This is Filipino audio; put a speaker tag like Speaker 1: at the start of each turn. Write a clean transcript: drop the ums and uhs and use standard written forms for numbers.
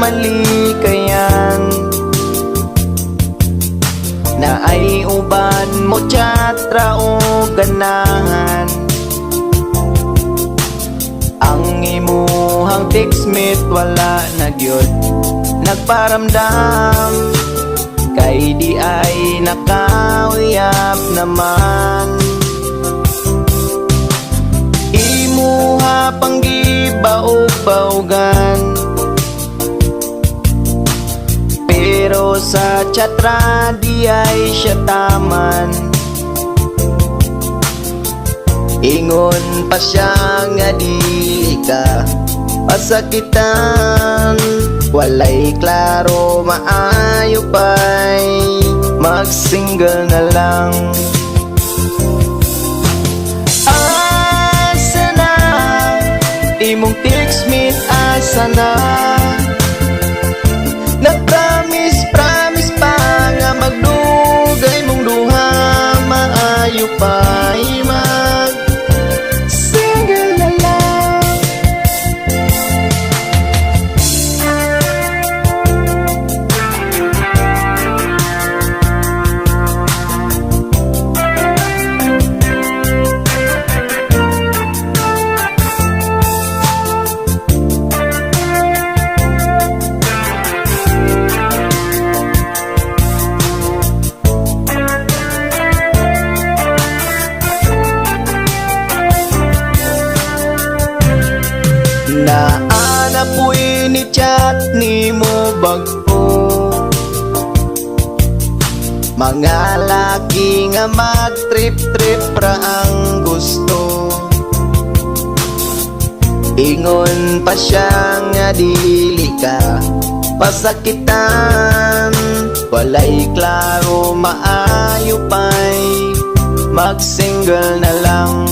Speaker 1: malikayan, na ay uban mo tiyatra o ganahan. Ang imuhang text-mate wala na gyud nagparamdam, kay di ay nakauyab naman. Imuha pang gibaog-baogan, pero sa tiyatra di ay siya taman. Ingon pa siya nga di ka pasakitan, walay klaro maayo pa'y mag-single na lang. Asa na imong text-mate, asa na? Nag-promise pa nga magdugay mong duha, maayo pa'y mag-single na lang. Naana po'y ni chat ni mo bago, mga laki nga mag-trip-trip ra ang gusto. Ingon pa siya nga dili ka pasakitan, walay klaro maayo pa'y mag-single na lang.